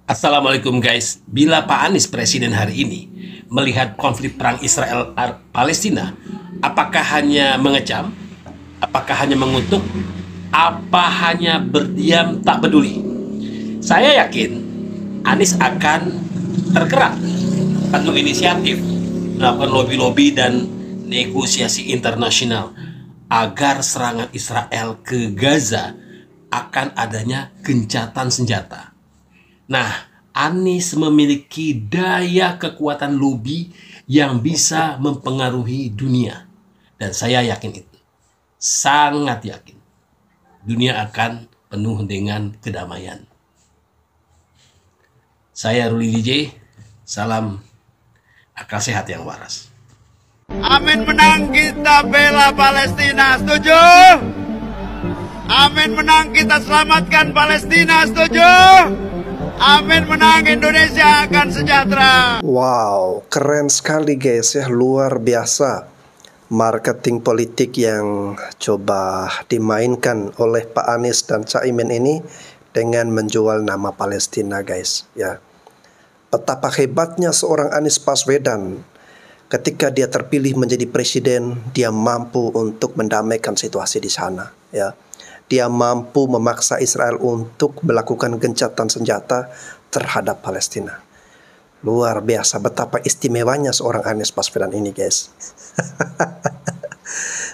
Assalamualaikum guys. Bila Pak Anies presiden hari ini melihat konflik perang Israel-Palestina, apakah hanya mengecam? Apakah hanya mengutuk? Apa hanya berdiam tak peduli? Saya yakin Anies akan tergerak, penuh inisiatif, melakukan lobby-lobby dan negosiasi internasional agar serangan Israel ke Gaza akan adanya gencatan senjata. Nah, Anies memiliki daya kekuatan lobby yang bisa mempengaruhi dunia. Dan saya yakin itu. Sangat yakin. Dunia akan penuh dengan kedamaian. Saya Ruli DJ. Salam akal sehat yang waras. Amin menang, kita bela Palestina, setuju? Amin menang, kita selamatkan Palestina, setuju? Amin menang, Indonesia akan sejahtera. Wow, keren sekali guys ya, luar biasa marketing politik yang coba dimainkan oleh Pak Anies dan Caimin ini dengan menjual nama Palestina guys ya. Betapa hebatnya seorang Anies Baswedan ketika dia terpilih menjadi presiden, dia mampu untuk mendamaikan situasi di sana ya. Dia mampu memaksa Israel untuk melakukan gencatan senjata terhadap Palestina. Luar biasa betapa istimewanya seorang Anies Baswedan ini guys.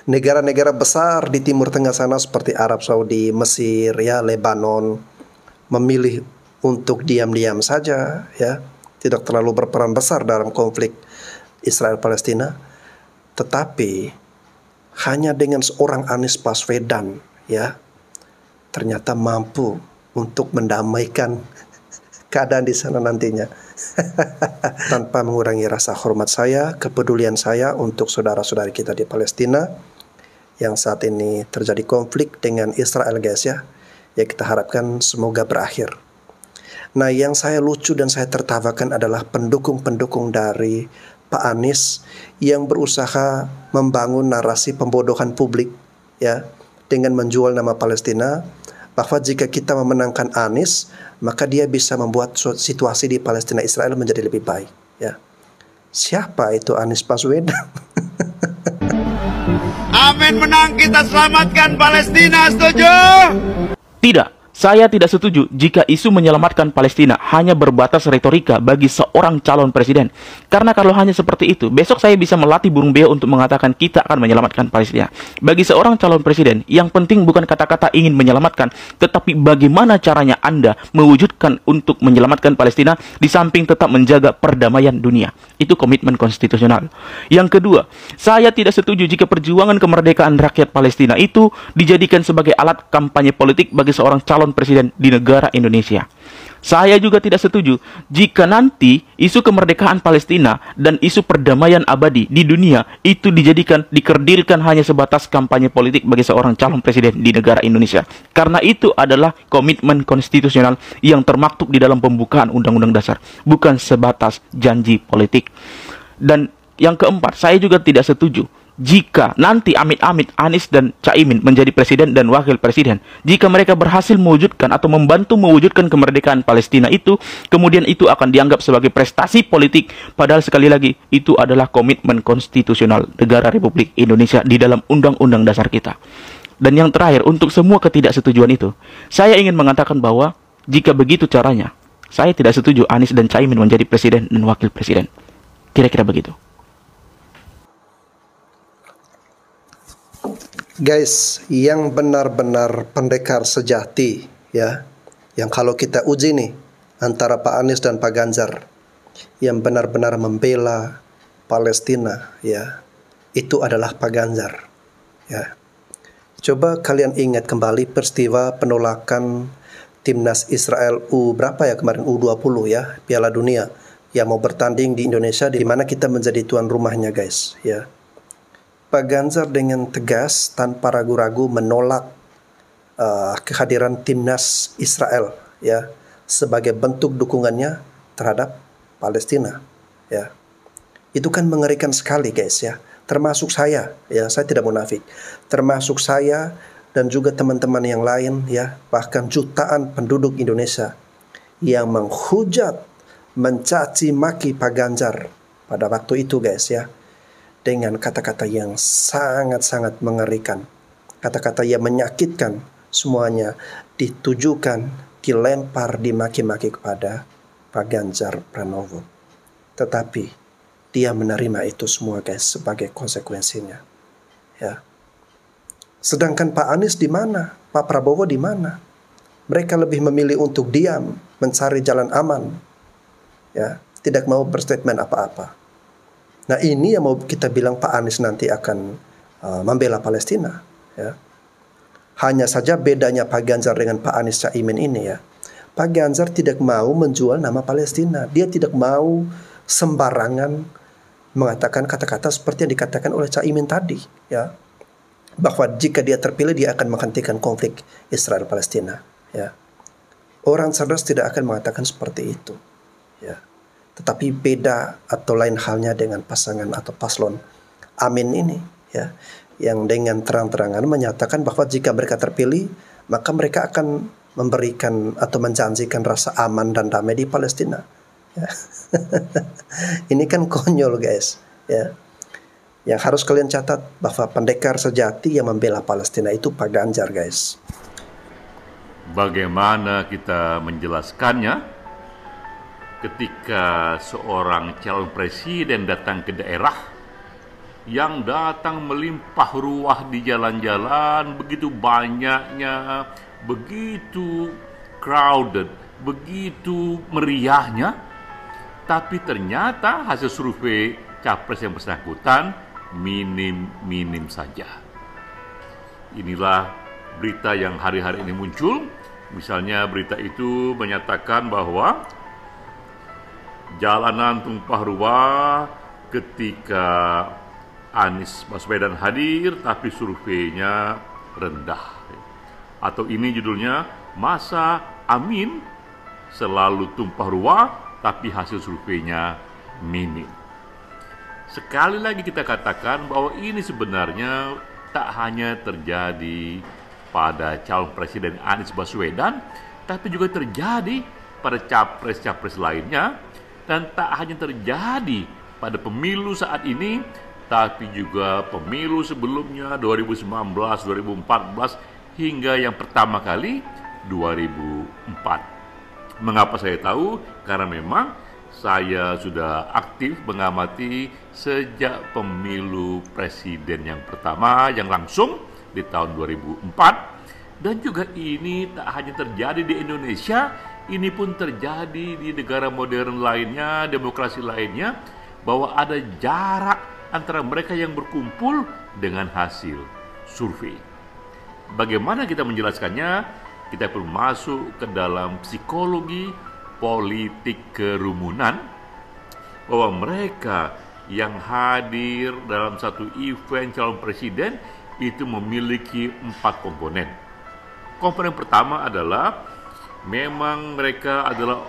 Negara-negara besar di Timur Tengah sana seperti Arab Saudi, Mesir, ya, Lebanon memilih untuk diam-diam saja ya, tidak terlalu berperan besar dalam konflik Israel-Palestina. Tetapi hanya dengan seorang Anies Baswedan ya, ternyata mampu untuk mendamaikan keadaan di sana nantinya. Tanpa mengurangi rasa hormat saya, kepedulian saya untuk saudara-saudari kita di Palestina yang saat ini terjadi konflik dengan Israel guys ya. Ya, kita harapkan semoga berakhir. Nah, yang saya lucu dan saya tertawakan adalah pendukung-pendukung dari Pak Anies yang berusaha membangun narasi pembodohan publik ya, dengan menjual nama Palestina, bahwa jika kita memenangkan Anies, maka dia bisa membuat situasi di Palestina Israel menjadi lebih baik ya. Siapa itu Anies Baswedan? Amin menang, kita selamatkan Palestina, setuju? Tidak, saya tidak setuju jika isu menyelamatkan Palestina hanya berbatas retorika bagi seorang calon presiden. Karena kalau hanya seperti itu, besok saya bisa melatih burung beo untuk mengatakan kita akan menyelamatkan Palestina. Bagi seorang calon presiden, yang penting bukan kata-kata ingin menyelamatkan, tetapi bagaimana caranya Anda mewujudkan untuk menyelamatkan Palestina di samping tetap menjaga perdamaian dunia. Itu komitmen konstitusional. Yang kedua, saya tidak setuju jika perjuangan kemerdekaan rakyat Palestina itu dijadikan sebagai alat kampanye politik bagi seorang calon presiden di negara Indonesia. Saya juga tidak setuju jika nanti isu kemerdekaan Palestina dan isu perdamaian abadi di dunia itu dikerdilkan hanya sebatas kampanye politik bagi seorang calon presiden di negara Indonesia. Karena itu adalah komitmen konstitusional yang termaktub di dalam pembukaan Undang-Undang Dasar, bukan sebatas janji politik. Dan yang keempat, saya juga tidak setuju jika nanti amit-amit Anies dan Caimin menjadi presiden dan wakil presiden, jika mereka berhasil mewujudkan atau membantu mewujudkan kemerdekaan Palestina itu, kemudian itu akan dianggap sebagai prestasi politik, padahal sekali lagi itu adalah komitmen konstitusional negara Republik Indonesia di dalam Undang-Undang Dasar kita. Dan yang terakhir, untuk semua ketidaksetujuan itu, saya ingin mengatakan bahwa jika begitu caranya, saya tidak setuju Anies dan Caimin menjadi presiden dan wakil presiden. Kira-kira begitu. Guys, yang benar-benar pendekar sejati ya, yang kalau kita uji nih antara Pak Anies dan Pak Ganjar, yang benar-benar membela Palestina ya, itu adalah Pak Ganjar ya. Coba kalian ingat kembali peristiwa penolakan timnas Israel berapa ya kemarin, U20 ya, Piala Dunia yang mau bertanding di Indonesia, di mana kita menjadi tuan rumahnya guys ya. Pak Ganjar dengan tegas tanpa ragu-ragu menolak kehadiran timnas Israel ya, sebagai bentuk dukungannya terhadap Palestina ya. Itu kan mengerikan sekali guys ya. Termasuk saya ya, saya tidak munafik. Termasuk saya dan juga teman-teman yang lain ya, bahkan jutaan penduduk Indonesia yang menghujat, mencaci maki Pak Ganjar pada waktu itu guys ya, dengan kata-kata yang sangat-sangat mengerikan, kata-kata yang menyakitkan, semuanya ditujukan, dilempar, dimaki-maki kepada Pak Ganjar Pranowo. Tetapi dia menerima itu semua guys sebagai konsekuensinya ya. Sedangkan Pak Anies di mana? Pak Prabowo di mana? Mereka lebih memilih untuk diam, mencari jalan aman, ya, tidak mau berstatement apa-apa. Nah ini yang mau kita bilang Pak Anies nanti akan membela Palestina, ya. Hanya saja bedanya Pak Ganjar dengan Pak Anies Caimin ini ya. Pak Ganjar tidak mau menjual nama Palestina. Dia tidak mau sembarangan mengatakan kata-kata seperti yang dikatakan oleh Caimin tadi, ya. Bahwa jika dia terpilih dia akan menghentikan konflik Israel Palestina, ya. Orang cerdas tidak akan mengatakan seperti itu, ya. Tetapi beda atau lain halnya dengan pasangan atau paslon Amin ini, ya, yang dengan terang-terangan menyatakan bahwa jika mereka terpilih maka mereka akan memberikan atau menjanjikan rasa aman dan damai di Palestina, ya. Ini kan konyol guys, ya. Yang harus kalian catat bahwa pendekar sejati yang membela Palestina itu Pak Ganjar guys. Bagaimana kita menjelaskannya ketika seorang calon presiden datang ke daerah, yang datang melimpah ruah di jalan-jalan, begitu banyaknya, begitu crowded, begitu meriahnya, tapi ternyata hasil survei capres yang bersangkutan minim saja. Inilah berita yang hari-hari ini muncul. Misalnya berita itu menyatakan bahwa jalanan tumpah ruah ketika Anies Baswedan hadir tapi surveinya rendah. Atau ini judulnya, masa Amin selalu tumpah ruah tapi hasil surveinya minim. Sekali lagi kita katakan bahwa ini sebenarnya tak hanya terjadi pada calon presiden Anies Baswedan, tapi juga terjadi pada capres-capres lainnya, dan tak hanya terjadi pada pemilu saat ini, tapi juga pemilu sebelumnya 2019, 2014, hingga yang pertama kali 2004. Mengapa saya tahu? Karena memang saya sudah aktif mengamati sejak pemilu presiden yang pertama yang langsung di tahun 2004. Dan juga ini tak hanya terjadi di Indonesia, ini pun terjadi di negara modern lainnya, demokrasi lainnya, bahwa ada jarak antara mereka yang berkumpul dengan hasil survei. Bagaimana kita menjelaskannya? Kita perlu masuk ke dalam psikologi politik kerumunan, bahwa mereka yang hadir dalam satu event calon presiden itu memiliki 4 komponen. Komponen pertama adalah memang mereka adalah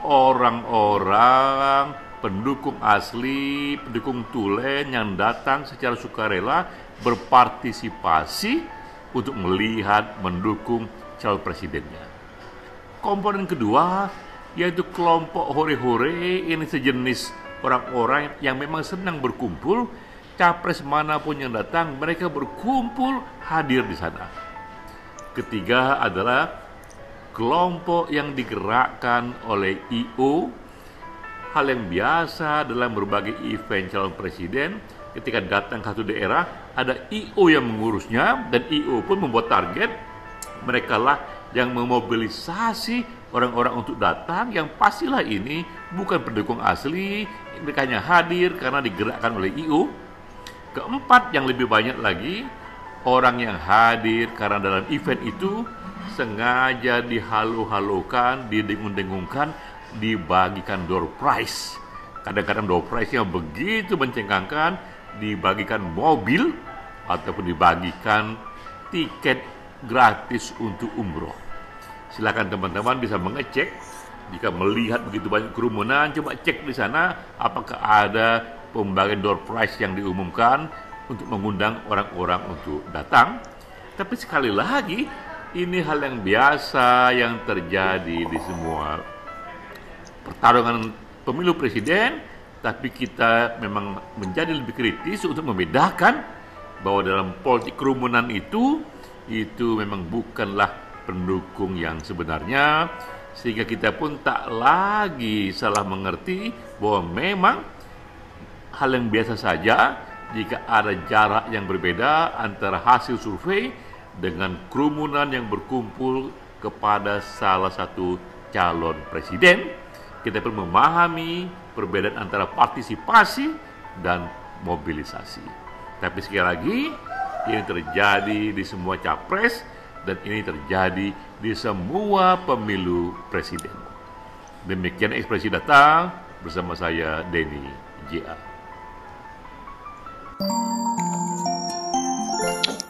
orang-orang pendukung asli, pendukung tulen yang datang secara sukarela berpartisipasi untuk melihat, mendukung calon presidennya. Komponen kedua yaitu kelompok hore-hore, ini sejenis orang-orang yang memang senang berkumpul, capres manapun yang datang, mereka berkumpul hadir di sana. Ketiga adalah kelompok yang digerakkan oleh I.O. Hal yang biasa dalam berbagai event calon presiden, ketika datang ke satu daerah, ada I.O. yang mengurusnya, dan I.O. pun membuat target. Mereka lah yang memobilisasi orang-orang untuk datang, yang pastilah ini bukan pendukung asli, mereka hanya hadir karena digerakkan oleh I.O. Keempat, yang lebih banyak lagi, orang yang hadir karena dalam event itu sengaja dihalu-halukan, didengung-dengungkan, dibagikan door prize. Kadang-kadang door prize yang begitu mencengangkan, dibagikan mobil ataupun dibagikan tiket gratis untuk umroh. Silakan teman-teman bisa mengecek, jika melihat begitu banyak kerumunan, coba cek di sana apakah ada pembagian door prize yang diumumkan untuk mengundang orang-orang untuk datang. Tapi sekali lagi, ini hal yang biasa yang terjadi di semua pertarungan pemilu presiden, tapi kita memang menjadi lebih kritis untuk membedakan bahwa dalam politik kerumunan itu memang bukanlah pendukung yang sebenarnya, sehingga kita pun tak lagi salah mengerti bahwa memang hal yang biasa saja jika ada jarak yang berbeda antara hasil survei dengan kerumunan yang berkumpul kepada salah satu calon presiden. Kita perlu memahami perbedaan antara partisipasi dan mobilisasi. Tapi sekali lagi, ini terjadi di semua capres dan ini terjadi di semua pemilu presiden. Demikian Ekspresi Data bersama saya Denny JA.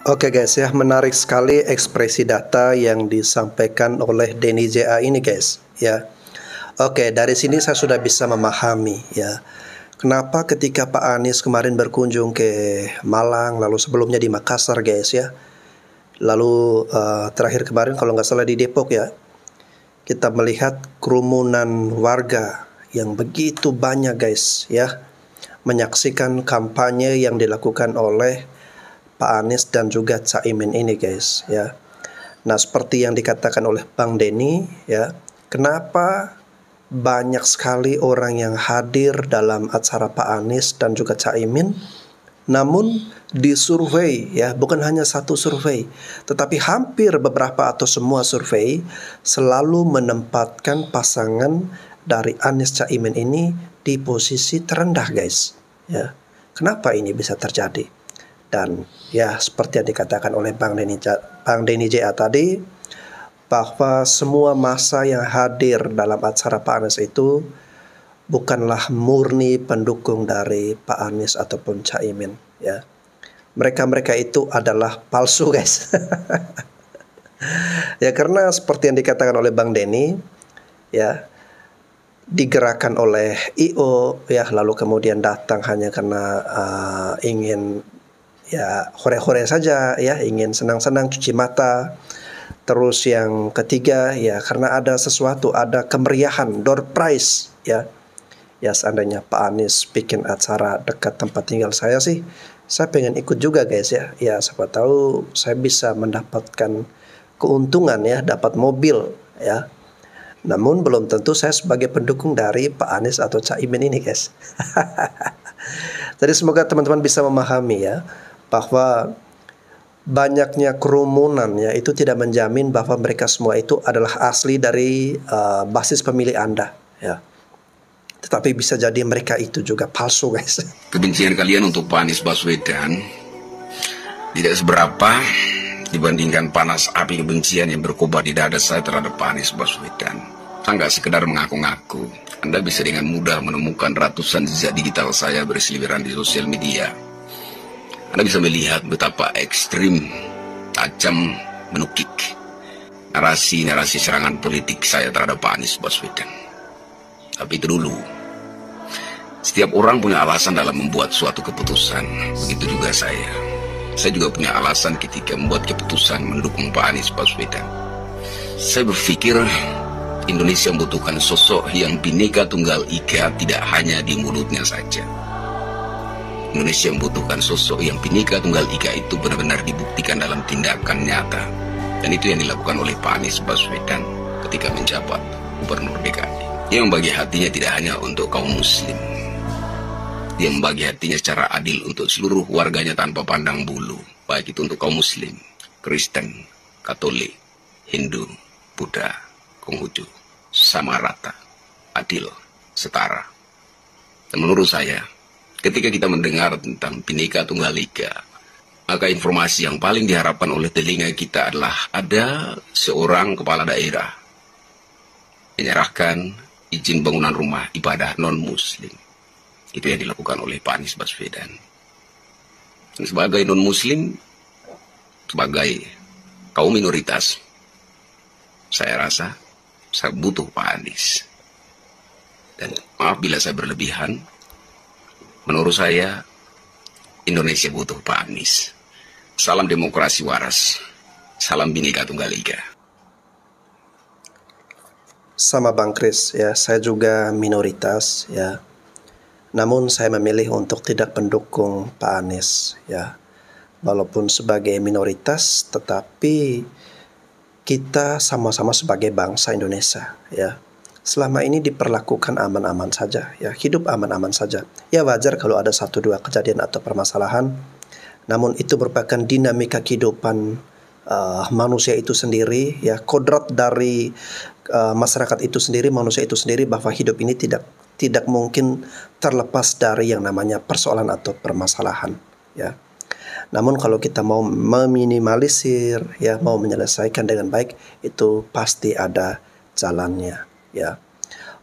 Oke guys ya, menarik sekali ekspresi data yang disampaikan oleh Denny JA ini guys ya. Oke, dari sini saya sudah bisa memahami ya, kenapa ketika Pak Anies kemarin berkunjung ke Malang, lalu sebelumnya di Makassar guys ya, lalu terakhir kemarin kalau nggak salah di Depok ya, kita melihat kerumunan warga yang begitu banyak guys ya, menyaksikan kampanye yang dilakukan oleh Pak Anies dan juga Caimin ini guys ya. Nah, seperti yang dikatakan oleh Bang Denny ya, kenapa banyak sekali orang yang hadir dalam acara Pak Anies dan juga Caimin, namun di survei ya, bukan hanya satu survei, tetapi hampir beberapa atau semua survei selalu menempatkan pasangan dari Anies Caimin ini di posisi terendah guys ya. Kenapa ini bisa terjadi? Dan ya, seperti yang dikatakan oleh Bang Denny JA tadi, bahwa semua massa yang hadir dalam acara Pak Anies itu bukanlah murni pendukung dari Pak Anies ataupun Caimin ya. Mereka itu adalah palsu guys. Ya, karena seperti yang dikatakan oleh Bang Denny ya, digerakkan oleh IO ya, lalu kemudian datang hanya karena ingin ya hore-hore saja ya, ingin senang-senang cuci mata. Terus yang ketiga ya, karena ada sesuatu, ada kemeriahan, door prize ya. Ya, seandainya Pak Anies bikin acara dekat tempat tinggal saya sih, saya pengen ikut juga guys ya. Ya, siapa tahu saya bisa mendapatkan keuntungan ya, dapat mobil ya. Namun belum tentu saya sebagai pendukung dari Pak Anies atau Caimin ini guys. Jadi semoga teman-teman bisa memahami ya, bahwa banyaknya kerumunan ya, itu tidak menjamin bahwa mereka semua itu adalah asli dari basis pemilih Anda ya. Tetapi bisa jadi mereka itu juga palsu guys. Kebencian kalian untuk Pak Anies Baswedan tidak seberapa dibandingkan panas api kebencian yang berkobar di dada saya terhadap Pak Anies Baswedan. Saya nggak sekedar mengaku-ngaku. Anda bisa dengan mudah menemukan ratusan jejak digital saya berseliweran di sosial media. Anda bisa melihat betapa ekstrim, tajam, menukik narasi-narasi serangan politik saya terhadap Pak Anies Baswedan. Tapi itu dulu. Setiap orang punya alasan dalam membuat suatu keputusan. Begitu juga saya. Saya juga punya alasan ketika membuat keputusan mendukung Pak Anies Baswedan. Saya berpikir Indonesia membutuhkan sosok yang Bhinneka Tunggal Ika tidak hanya di mulutnya saja. Indonesia membutuhkan sosok yang Bhinneka Tunggal Ika itu benar-benar dibuktikan dalam tindakan nyata. Dan itu yang dilakukan oleh Pak Anies Baswedan ketika menjabat Gubernur DKI. Dia membagi hatinya tidak hanya untuk kaum muslim. Dia membagi hatinya secara adil untuk seluruh warganya tanpa pandang bulu. Baik itu untuk kaum muslim, Kristen, Katolik, Hindu, Buddha, Konghucu. Sama rata, adil, setara. Dan menurut saya, ketika kita mendengar tentang Bhinneka Tunggal Ika, maka informasi yang paling diharapkan oleh telinga kita adalah ada seorang kepala daerah menyerahkan izin bangunan rumah ibadah non-muslim. Itu yang dilakukan oleh Pak Anies Baswedan. Dan sebagai non-muslim, sebagai kaum minoritas, saya rasa saya butuh Pak Anies. Dan maaf bila saya berlebihan, menurut saya, Indonesia butuh Pak Anies. Salam demokrasi waras. Salam Bhinneka Tunggal Ika. sama Bang Kris ya, saya juga minoritas ya. Namun saya memilih untuk tidak mendukung Pak Anies ya. Walaupun sebagai minoritas, tetapi kita sama-sama sebagai bangsa Indonesia ya. Selama ini diperlakukan aman-aman saja ya, hidup aman-aman saja. Ya wajar kalau ada 1-2 kejadian atau permasalahan. Namun itu merupakan dinamika kehidupan manusia itu sendiri ya, kodrat dari masyarakat itu sendiri, manusia itu sendiri, bahwa hidup ini tidak mungkin terlepas dari yang namanya persoalan atau permasalahan ya. Namun kalau kita mau meminimalisir ya, mau menyelesaikan dengan baik, itu pasti ada jalannya ya.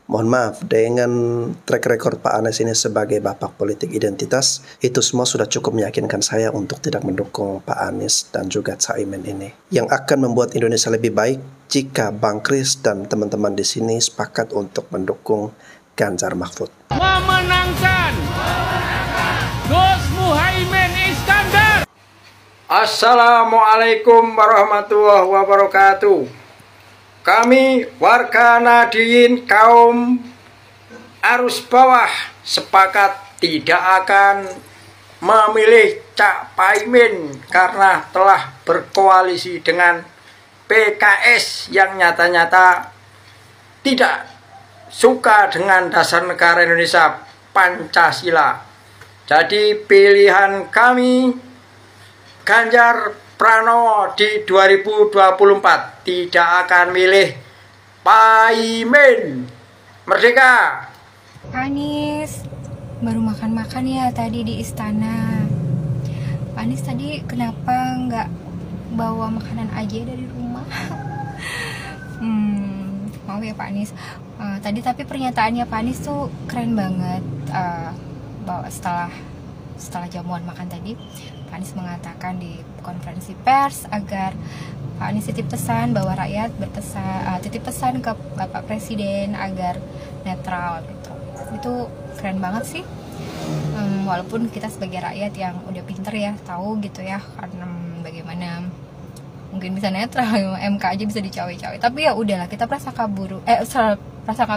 Mohon maaf, dengan track record Pak Anies ini sebagai bapak politik identitas, itu semua sudah cukup meyakinkan saya untuk tidak mendukung Pak Anies dan juga Caimin ini. Yang akan membuat Indonesia lebih baik jika Bang Kris dan teman-teman di sini sepakat untuk mendukung Ganjar Mahfud. Memenangkan Gus Muhaimin Iskandar. Assalamualaikum warahmatullahi wabarakatuh. Kami warga Nahdiyin kaum arus bawah sepakat tidak akan memilih Cak Paimin karena telah berkoalisi dengan PKS yang nyata-nyata tidak suka dengan dasar negara Indonesia Pancasila. Jadi pilihan kami Ganjar Pranowo di 2024, tidak akan milih Paimin. Merdeka. Pak Anies baru makan-makan ya tadi di istana. Pak Anies tadi kenapa nggak bawa makanan aja dari rumah? Maaf ya Pak Anies. Tadi tapi pernyataannya Pak Anies tuh keren banget. Bahwa setelah jamuan makan tadi, Pak Anies mengatakan di konferensi pers agar Pak Anies titip pesan bahwa rakyat titip pesan ke Bapak Presiden agar netral gitu. Itu keren banget sih. Walaupun kita sebagai rakyat yang udah pinter ya, tahu gitu ya karena bagaimana mungkin bisa netral, MK aja bisa dicawe-cawe. Tapi ya udahlah, kita prasangka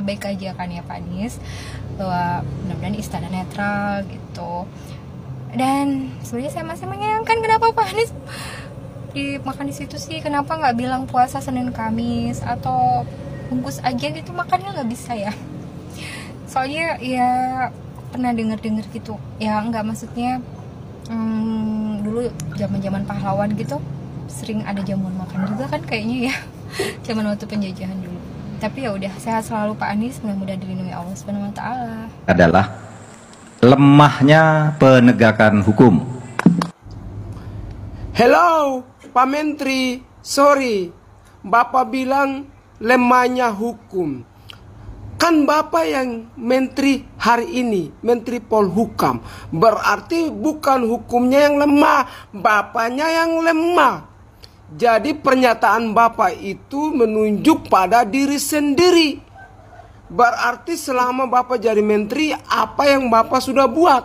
baik aja kan ya Pak Anies, bahwa mudah-mudahan istana netral gitu. Dan sebenarnya saya masih menyayangkan kenapa Pak Anies makan di situ sih. Kenapa nggak bilang puasa Senin Kamis atau bungkus aja gitu, makannya nggak bisa ya. Soalnya ya pernah dengar gitu ya, nggak maksudnya dulu zaman pahlawan gitu sering ada jamuan makan juga kan kayaknya ya, zaman waktu penjajahan dulu. Tapi ya udah, sehat selalu Pak Anies, mudah-mudahan dilindungi Allah Subhanahu wa taala. Adalah lemahnya penegakan hukum. Hello, Pak Menteri, sorry, Bapak bilang lemahnya hukum. Kan Bapak yang Menteri hari ini, Menteri Polhukam. Berarti bukan hukumnya yang lemah, Bapaknya yang lemah. Jadi pernyataan Bapak itu menunjuk pada diri sendiri. Berarti selama Bapak jadi menteri, apa yang Bapak sudah buat?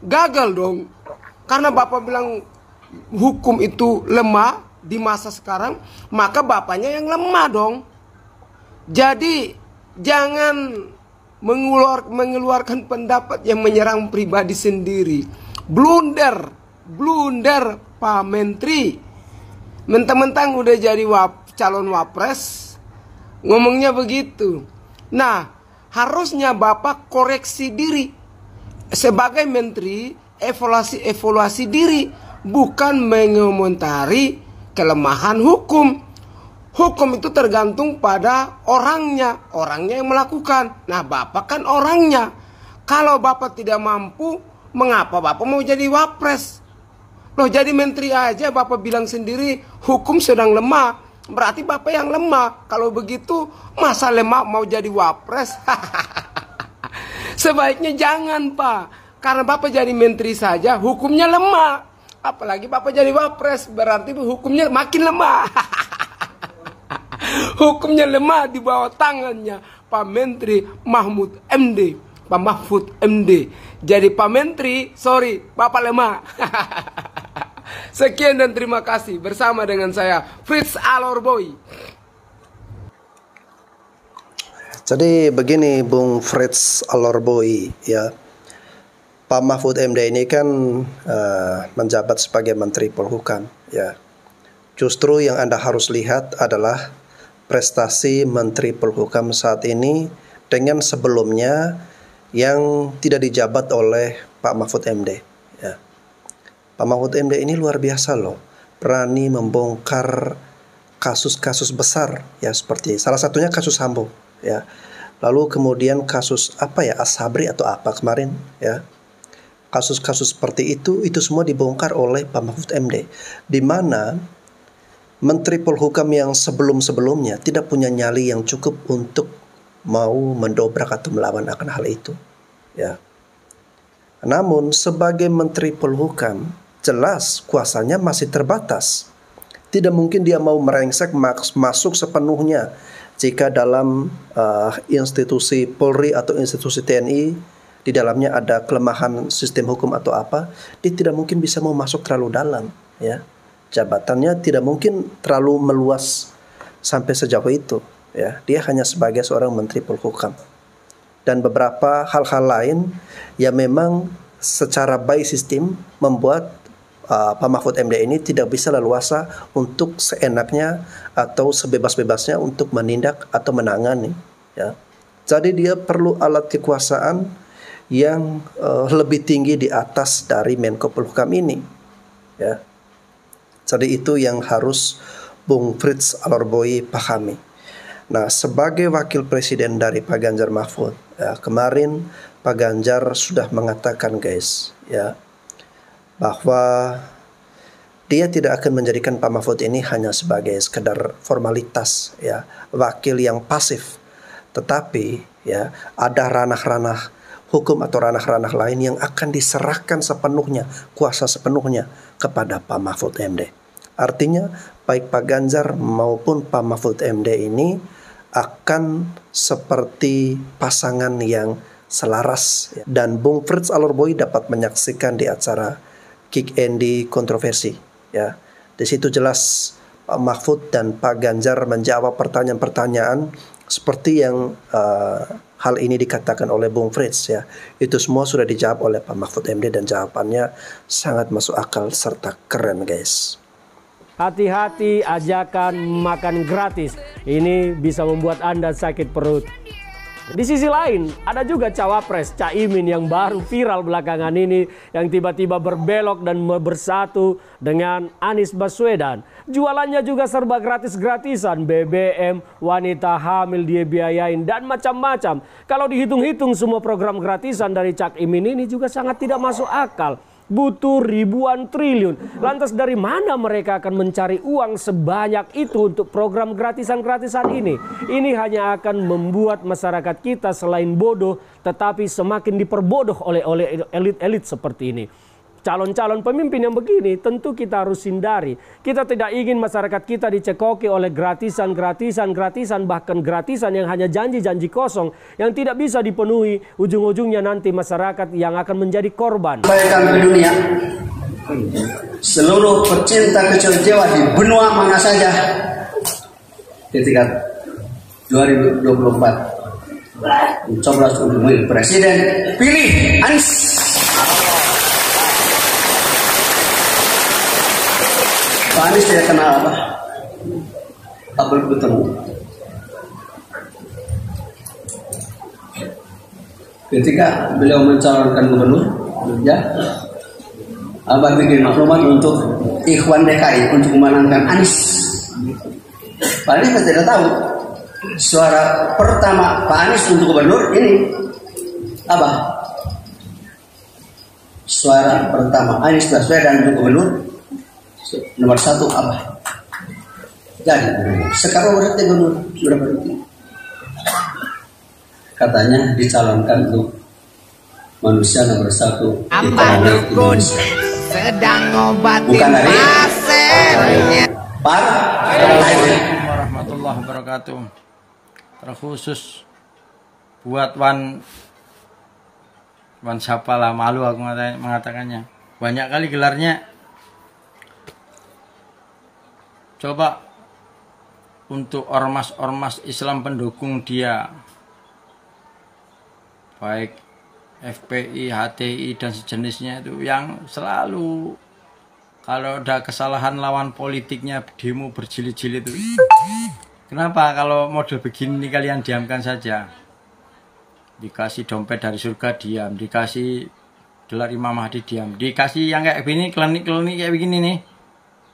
Gagal dong. Karena Bapak bilang hukum itu lemah di masa sekarang, maka Bapaknya yang lemah dong. Jadi jangan mengeluarkan pendapat yang menyerang pribadi sendiri. Blunder Pak Menteri. Mentang-mentang udah jadi calon wapres, ngomongnya begitu. Nah, harusnya Bapak koreksi diri. Sebagai menteri, evaluasi diri, bukan mengomentari kelemahan hukum. Hukum itu tergantung pada orangnya yang melakukan. Nah, Bapak kan orangnya. Kalau Bapak tidak mampu, mengapa Bapak mau jadi wapres? Loh, jadi menteri aja Bapak bilang sendiri hukum sedang lemah. Berarti Bapak yang lemah. Kalau begitu, masa lemah mau jadi wapres? Sebaiknya jangan Pak. Karena Bapak jadi menteri saja hukumnya lemah. Apalagi Bapak jadi wapres, berarti hukumnya makin lemah. Hukumnya lemah di bawah tangannya Pak Menteri Mahfud MD. Pak Mahfud MD. Jadi Pak Menteri, sorry, Bapak lemah. Sekian dan terima kasih. Bersama dengan saya Fritz Alorboy. Jadi begini Bung Frits Alorboi, ya, Pak Mahfud MD ini kan menjabat sebagai Menteri Polhukam, ya. Justru yang Anda harus lihat adalah prestasi Menteri Polhukam saat ini dengan sebelumnya yang tidak dijabat oleh Pak Mahfud MD. Ya. Pak Mahfud MD ini luar biasa loh, berani membongkar kasus-kasus besar, ya, seperti salah satunya kasus Sambo, ya. Lalu kemudian kasus apa ya, Asabri atau apa kemarin, ya. Kasus-kasus seperti itu semua dibongkar oleh Pak Mahfud MD, di mana Menteri Polhukam yang sebelum-sebelumnya tidak punya nyali yang cukup untuk mau mendobrak atau melawan akan hal itu, ya. Namun sebagai Menteri Polhukam jelas kuasanya masih terbatas. Tidak mungkin dia mau merengsek masuk sepenuhnya jika dalam institusi Polri atau institusi TNI di dalamnya ada kelemahan sistem hukum atau apa, dia tidak mungkin bisa mau masuk terlalu dalam, ya. Jabatannya tidak mungkin terlalu meluas sampai sejauh itu, ya. Dia hanya sebagai seorang Menteri Polhukam. Dan beberapa hal-hal lain yang memang secara by sistem membuat Pak Mahfud MD ini tidak bisa leluasa untuk seenaknya atau sebebas-bebasnya untuk menindak atau menangani, ya. Jadi dia perlu alat kekuasaan yang lebih tinggi di atas dari Menko Polhukam ini, ya. Jadi itu yang harus Bung Frits Alorboi pahami. Nah, sebagai wakil presiden dari Pak Ganjar Mahfud, ya, kemarin Pak Ganjar sudah mengatakan, guys, ya, bahwa dia tidak akan menjadikan Pak Mahfud ini hanya sebagai sekedar formalitas, ya, wakil yang pasif, tetapi, ya, ada ranah-ranah hukum atau ranah-ranah lain yang akan diserahkan sepenuhnya, kuasa sepenuhnya kepada Pak Mahfud MD. Artinya baik Pak Ganjar maupun Pak Mahfud MD ini akan seperti pasangan yang selaras, ya. Dan Bung Frits Alorboi dapat menyaksikan di acara Kick Andy kontroversi, ya. Di situ jelas Pak Mahfud dan Pak Ganjar menjawab pertanyaan-pertanyaan seperti yang hal ini dikatakan oleh Bung Frits, ya. Itu semua sudah dijawab oleh Pak Mahfud MD dan jawabannya sangat masuk akal serta keren, guys. Hati-hati ajakan makan gratis. Ini bisa membuat Anda sakit perut. Di sisi lain, ada juga cawapres Caimin yang baru viral belakangan ini, yang tiba-tiba berbelok dan bersatu dengan Anies Baswedan. Jualannya juga serba gratis-gratisan, BBM, wanita hamil dia biayain, dan macam-macam. Kalau dihitung-hitung semua program gratisan dari Caimin ini juga sangat tidak masuk akal. Butuh ribuan triliun. Lantas dari mana mereka akan mencari uang sebanyak itu untuk program gratisan-gratisan ini? Ini hanya akan membuat masyarakat kita selain bodoh, tetapi semakin diperbodoh oleh elit-elit seperti ini. Calon-calon pemimpin yang begini tentu kita harus hindari. Kita tidak ingin masyarakat kita dicekoki oleh gratisan, bahkan gratisan yang hanya janji-janji kosong yang tidak bisa dipenuhi. Ujung-ujungnya nanti masyarakat yang akan menjadi korban. Bayangkan ke dunia, seluruh pecinta kecil jiwa di benua mana saja ketika 2024 mencoba untuk memilih presiden, pilih Anies. Pak Anies tidak kenal apa bertemu. Ketika beliau mencalonkan gubernur, ya, Abah bikin maklumat untuk Ikhwan DKI untuk memenangkan Anies. Pak Anies tidak tahu suara pertama Pak Anies untuk gubernur ini Abah. Suara pertama Anies Baswedan untuk gubernur nomor 1 apa? Jadi sekarang berarti gubernur sudah berhenti. Katanya dicalonkan untuk manusia nomor 1. Ambah dukun sedang ngobatin pasernya. Assalamualaikum warahmatullahi wabarakatuh. Terkhusus buat Wan siapa lah, malu aku mengatakannya. Banyak kali gelarnya. Coba untuk ormas-ormas Islam pendukung dia baik FPI, HTI dan sejenisnya itu yang selalu kalau ada kesalahan lawan politiknya demo berjilid-jilid itu. Kenapa kalau model begini kalian diamkan saja? Dikasih dompet dari surga diam, dikasih gelar Imam Mahdi diam, dikasih yang kayak begini, klinik-klinik kayak begini nih,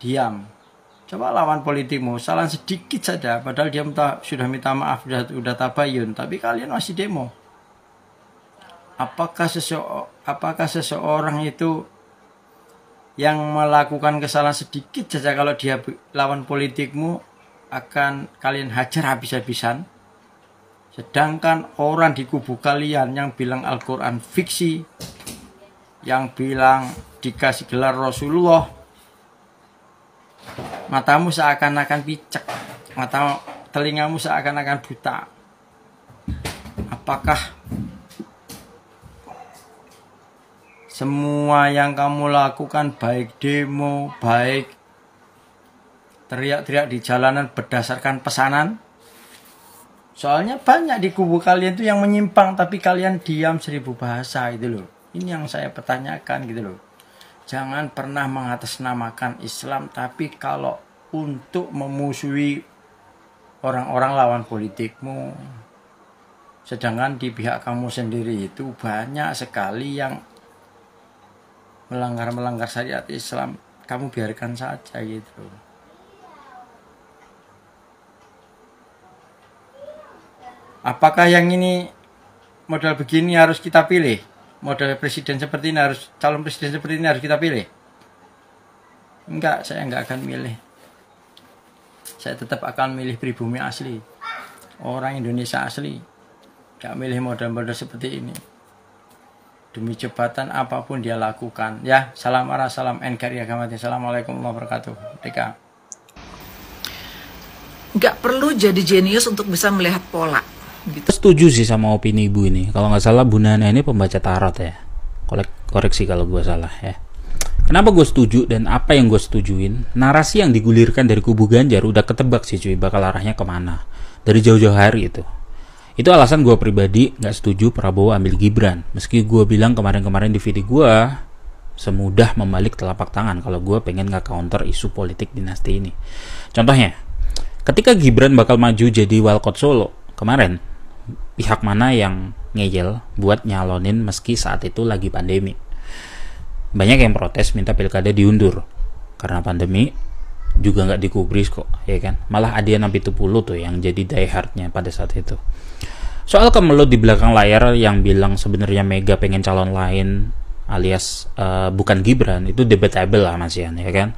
diam. Coba lawan politikmu, salah sedikit saja, padahal dia sudah minta maaf, sudah tabayun, tapi kalian masih demo. Apakah seseorang itu yang melakukan kesalahan sedikit saja kalau dia lawan politikmu akan kalian hajar habis-habisan? Sedangkan orang di kubu kalian yang bilang Al-Quran fiksi, yang bilang dikasih gelar Rasulullah, matamu seakan-akan picek, telingamu seakan-akan buta. Apakah semua yang kamu lakukan, baik demo, baik teriak-teriak di jalanan berdasarkan pesanan? Soalnya banyak di kubu kalian itu yang menyimpang, tapi kalian diam 1000 bahasa gitu loh. Ini yang saya pertanyakan gitu loh. Jangan pernah mengatasnamakan Islam, tapi kalau untuk memusuhi orang-orang lawan politikmu, sedangkan di pihak kamu sendiri itu banyak sekali yang melanggar syariat Islam, kamu biarkan saja gitu. Apakah yang ini model begini harus kita pilih? Model presiden seperti ini harus, calon presiden seperti ini harus kita pilih? Enggak, saya enggak akan milih. Saya tetap akan milih pribumi asli, orang Indonesia asli. Enggak milih model-model seperti ini. Demi jabatan apapun dia lakukan. Ya, salam arah, salam NKRI agama. Assalamualaikum warahmatullahi wabarakatuh. Deka. Nggak perlu jadi jenius untuk bisa melihat pola. Gitu. Setuju sih sama opini ibu ini. Kalau nggak salah Bu Nana ini pembaca tarot ya. Koreksi kalau gue salah ya. Kenapa gue setuju dan apa yang gue setujuin? Narasi yang digulirkan dari kubu Ganjar udah ketebak sih cuy, bakal arahnya kemana. Dari jauh-jauh hari itu. Itu alasan gue pribadi nggak setuju Prabowo ambil Gibran. Meski gue bilang kemarin-kemarin di video gue semudah membalik telapak tangan kalau gue pengen nggak counter isu politik dinasti ini. Contohnya, ketika Gibran bakal maju jadi Walkot Solo kemarin, pihak mana yang ngeyel buat nyalonin meski saat itu lagi pandemi? Banyak yang protes minta pilkada diundur karena pandemi, juga nggak digubris kok, ya kan? Malah Adian Apitupulu tuh yang jadi diehardnya pada saat itu. Soal kemelut di belakang layar yang bilang sebenarnya Mega pengen calon lain alias bukan Gibran, itu debatable lah Mas Ian, ya kan?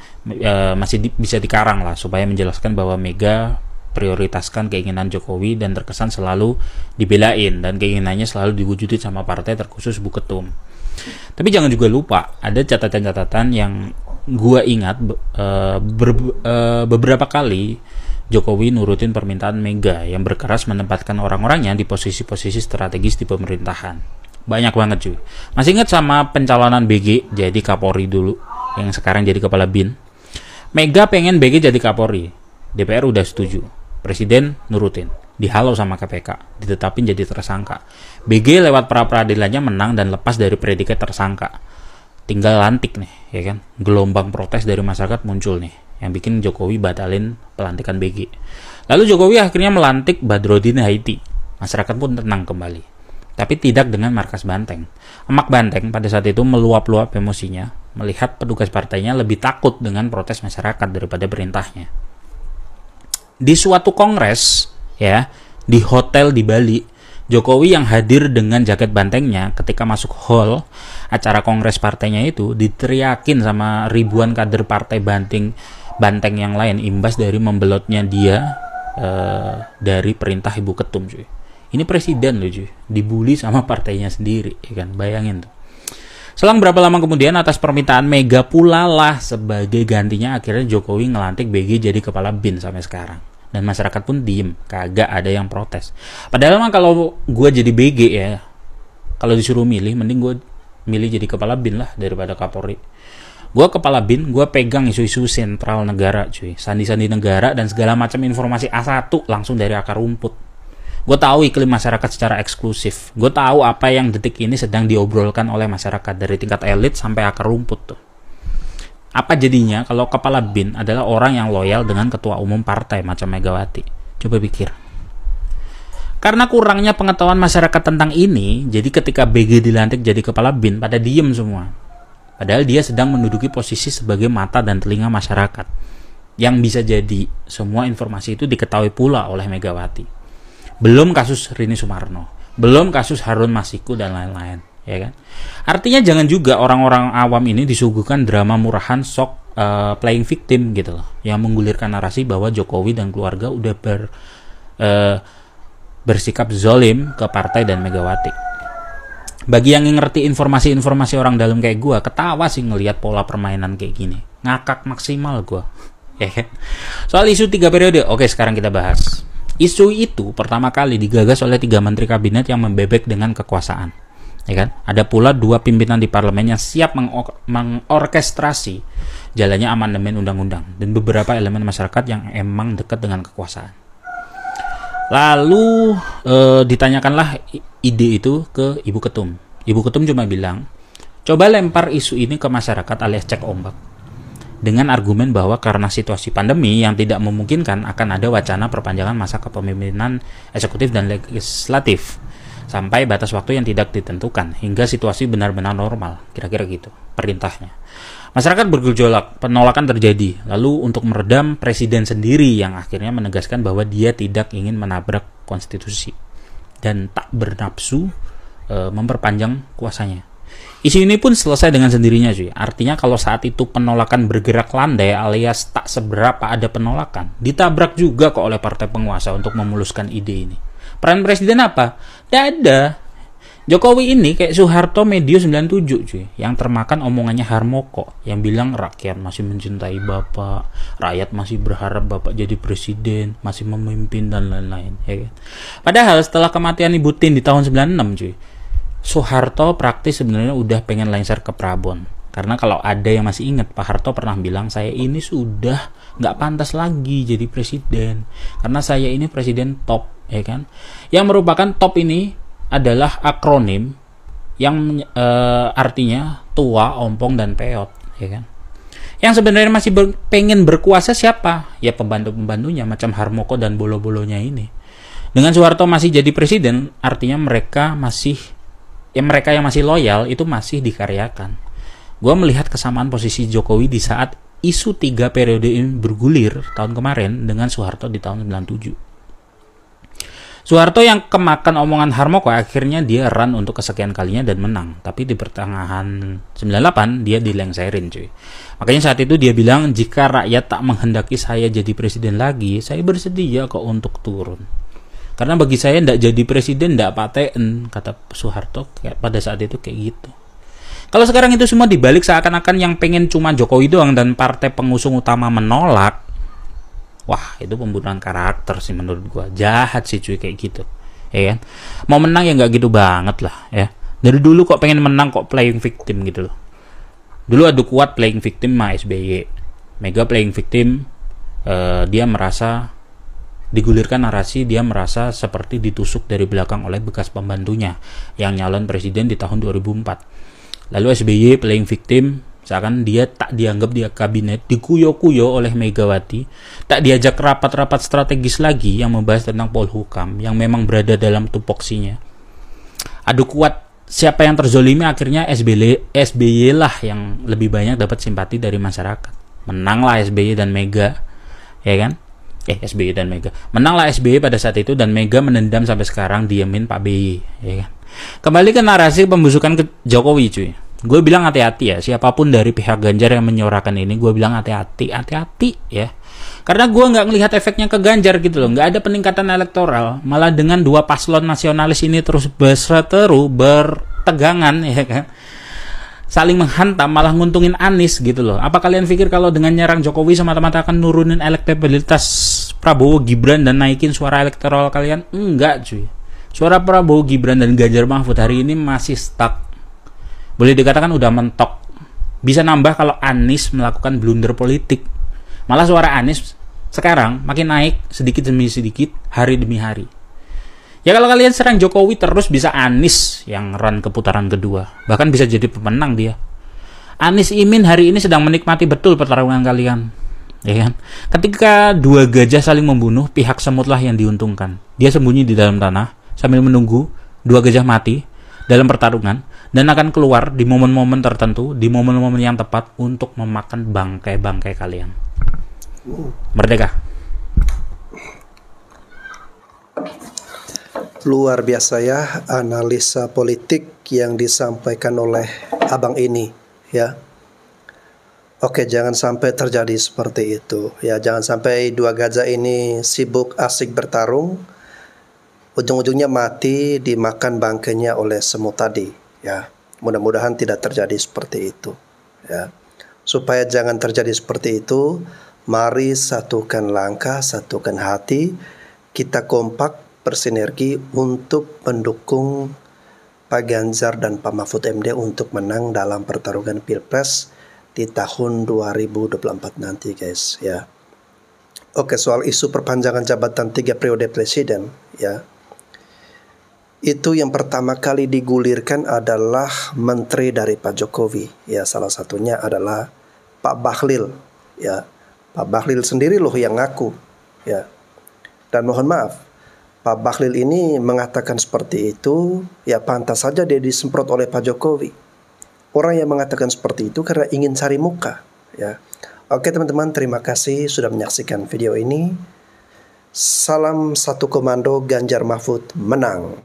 Masih bisa dikarang lah supaya menjelaskan bahwa Mega prioritaskan keinginan Jokowi dan terkesan selalu dibelain dan keinginannya selalu diwujudin sama partai terkhusus Bu Ketum. Tapi jangan juga lupa ada catatan-catatan yang gua ingat beberapa kali Jokowi nurutin permintaan Mega yang berkeras menempatkan orang-orangnya di posisi-posisi strategis di pemerintahan. Banyak banget cuy. Masih ingat sama pencalonan BG jadi Kapolri dulu yang sekarang jadi Kepala BIN? Mega pengen BG jadi Kapolri, DPR udah setuju, Presiden nurutin, dihalau sama KPK, ditetapin jadi tersangka. BG lewat pra-peradilannya menang dan lepas dari predikat tersangka. Tinggal lantik nih, ya kan? Gelombang protes dari masyarakat muncul nih, yang bikin Jokowi batalin pelantikan BG. Lalu Jokowi akhirnya melantik Badrodin Haiti. Masyarakat pun tenang kembali, tapi tidak dengan markas banteng. Emak banteng pada saat itu meluap-luap emosinya, melihat petugas partainya lebih takut dengan protes masyarakat daripada perintahnya. Di suatu kongres, ya, di hotel di Bali, Jokowi yang hadir dengan jaket bantengnya ketika masuk hall acara kongres partainya itu diteriakin sama ribuan kader partai banteng yang lain imbas dari membelotnya dia dari perintah Ibu Ketum cuy. Ini presiden loh cuy, dibully sama partainya sendiri, ya kan? Bayangin tuh. Selang berapa lama kemudian atas permintaan Mega pula lah sebagai gantinya akhirnya Jokowi ngelantik BG jadi Kepala BIN sampai sekarang. Dan masyarakat pun diem, kagak ada yang protes. Padahal mah kalau gue jadi BG ya, kalau disuruh milih, mending gue milih jadi Kepala BIN lah daripada Kapolri. Gue Kepala BIN, gue pegang isu-isu sentral negara cuy, sandi-sandi negara dan segala macam informasi A1 langsung dari akar rumput. Gue tahu iklim masyarakat secara eksklusif. Gue tahu apa yang detik ini sedang diobrolkan oleh masyarakat dari tingkat elit sampai akar rumput tuh. Apa jadinya kalau kepala BIN adalah orang yang loyal dengan ketua umum partai macam Megawati? Coba pikir. Karena kurangnya pengetahuan masyarakat tentang ini, jadi ketika BG dilantik jadi kepala BIN, pada diem semua. Padahal dia sedang menduduki posisi sebagai mata dan telinga masyarakat. Yang bisa jadi semua informasi itu diketahui pula oleh Megawati. Belum kasus Rini Sumarno, belum kasus Harun Masiku dan lain-lain, ya kan? Artinya jangan juga orang-orang awam ini disuguhkan drama murahan sok playing victim gitu loh, yang menggulirkan narasi bahwa Jokowi dan keluarga udah bersikap zolim ke partai dan Megawati. Bagi yang ngerti informasi-informasi orang dalam kayak gua, ketawa sih ngelihat pola permainan kayak gini, ngakak maksimal gua, ya kan? Soal isu 3 periode, oke sekarang kita bahas. Isu itu pertama kali digagas oleh 3 menteri kabinet yang membebek dengan kekuasaan, ya kan? Ada pula 2 pimpinan di parlemen yang siap mengorkestrasi jalannya amandemen undang-undang dan beberapa elemen masyarakat yang emang dekat dengan kekuasaan. Lalu ditanyakanlah ide itu ke Ibu Ketum. Ibu Ketum cuma bilang, coba lempar isu ini ke masyarakat alias cek ombak. Dengan argumen bahwa karena situasi pandemi yang tidak memungkinkan akan ada wacana perpanjangan masa kepemimpinan eksekutif dan legislatif sampai batas waktu yang tidak ditentukan hingga situasi benar-benar normal, kira-kira gitu perintahnya. Masyarakat bergejolak, penolakan terjadi. Lalu untuk meredam, presiden sendiri yang akhirnya menegaskan bahwa dia tidak ingin menabrak konstitusi dan tak bernafsu memperpanjang kuasanya. Isu ini pun selesai dengan sendirinya cuy. Artinya kalau saat itu penolakan bergerak landai alias tak seberapa ada penolakan, ditabrak juga kok oleh partai penguasa untuk memuluskan ide ini. Peran presiden apa? Tidak ada. Jokowi ini kayak Soeharto Medio 97 cuy, yang termakan omongannya Harmoko yang bilang rakyat masih mencintai Bapak, rakyat masih berharap Bapak jadi presiden, masih memimpin dan lain-lain, ya kan? Padahal setelah kematian Ibu Tin di tahun 96 cuy, Soeharto praktis sebenarnya udah pengen lengser ke Prabon. Karena kalau ada yang masih ingat, Pak Harto pernah bilang, saya ini sudah nggak pantas lagi jadi presiden. Karena saya ini presiden top, ya kan? Yang merupakan top ini adalah akronim yang artinya tua, ompong, dan peot, ya kan? Yang sebenarnya masih pengen berkuasa siapa? Ya pembantu-pembantunya macam Harmoko dan bolo-bolonya ini. Dengan Soeharto masih jadi presiden, artinya mereka yang masih loyal itu masih dikaryakan. Gue melihat kesamaan posisi Jokowi di saat isu 3 periode ini bergulir tahun kemarin dengan Soeharto di tahun 97. Soeharto yang kemakan omongan Harmoko akhirnya dia run untuk kesekian kalinya dan menang. Tapi di pertengahan 98 dia dilengserin cuy. Makanya saat itu dia bilang, jika rakyat tak menghendaki saya jadi presiden lagi, saya bersedia kok untuk turun. Karena bagi saya ndak jadi presiden ndak paten, kata Soeharto pada saat itu kayak gitu. Kalau sekarang itu semua dibalik seakan-akan yang pengen cuma Jokowi doang dan partai pengusung utama menolak. Wah, itu pembunuhan karakter sih menurut gua. Jahat sih cuy kayak gitu. Ya kan? Mau menang ya nggak gitu banget lah ya. Dari dulu kok pengen menang kok playing victim gitu loh. Dulu adu kuat playing victim sama SBY. Mega playing victim, dia merasa digulirkan narasi, dia merasa seperti ditusuk dari belakang oleh bekas pembantunya yang nyalon presiden di tahun 2004. Lalu SBY playing victim, seakan dia tak dianggap di kabinet, dikuyo-kuyo oleh Megawati, tak diajak rapat-rapat strategis lagi yang membahas tentang Polhukam yang memang berada dalam tupoksinya. Adu kuat siapa yang terzolimi, akhirnya SBY lah yang lebih banyak dapat simpati dari masyarakat. Menanglah SBY dan Mega, ya kan? SBY dan Mega. Menanglah SBY pada saat itu dan Mega menendam sampai sekarang diemin Pak BY, ya kan? Kembali ke narasi pembusukan ke Jokowi cuy. Gue bilang hati-hati ya, siapapun dari pihak Ganjar yang menyuarakan ini, gue bilang hati-hati ya. Karena gue nggak ngelihat efeknya ke Ganjar gitu loh, nggak ada peningkatan elektoral, malah dengan 2 paslon nasionalis ini terus bertegangan, ya kan? Saling menghantam, malah nguntungin Anies gitu loh. Apa kalian pikir kalau dengan nyerang Jokowi semata-mata akan nurunin elektabilitas Prabowo Gibran dan naikin suara elektoral kalian? Enggak cuy. Suara Prabowo Gibran dan Ganjar Mahfud hari ini masih stuck. Boleh dikatakan udah mentok. Bisa nambah kalau Anies melakukan blunder politik. Malah suara Anies sekarang makin naik sedikit demi sedikit, hari demi hari. Ya kalau kalian serang Jokowi terus, bisa Anies yang run ke putaran kedua. Bahkan bisa jadi pemenang dia. Anies Imin hari ini sedang menikmati betul pertarungan kalian. Ya kan? Ketika dua gajah saling membunuh, pihak semutlah yang diuntungkan. Dia sembunyi di dalam tanah sambil menunggu dua gajah mati dalam pertarungan, dan akan keluar di momen-momen tertentu, di momen-momen yang tepat untuk memakan bangkai-bangkai kalian. Merdeka. Luar biasa ya analisa politik yang disampaikan oleh abang ini ya. Oke, jangan sampai terjadi seperti itu ya. Jangan sampai dua gajah ini sibuk asik bertarung, ujung-ujungnya mati dimakan bangkainya oleh semut tadi ya. Mudah-mudahan tidak terjadi seperti itu ya. Supaya jangan terjadi seperti itu, mari satukan langkah, satukan hati, kita kompak bersinergi untuk mendukung Pak Ganjar dan Pak Mahfud MD untuk menang dalam pertarungan Pilpres di tahun 2024 nanti guys ya. Oke, soal isu perpanjangan jabatan 3 periode presiden ya, itu yang pertama kali digulirkan adalah menteri dari Pak Jokowi ya. Salah satunya adalah Pak Bahlil ya. Pak Bahlil sendiri loh yang ngaku ya. Dan mohon maaf, Pak Bahlil ini mengatakan seperti itu, ya pantas saja dia disemprot oleh Pak Jokowi. Orang yang mengatakan seperti itu karena ingin cari muka ya. Oke teman-teman, terima kasih sudah menyaksikan video ini. Salam satu komando, Ganjar Mahfud menang.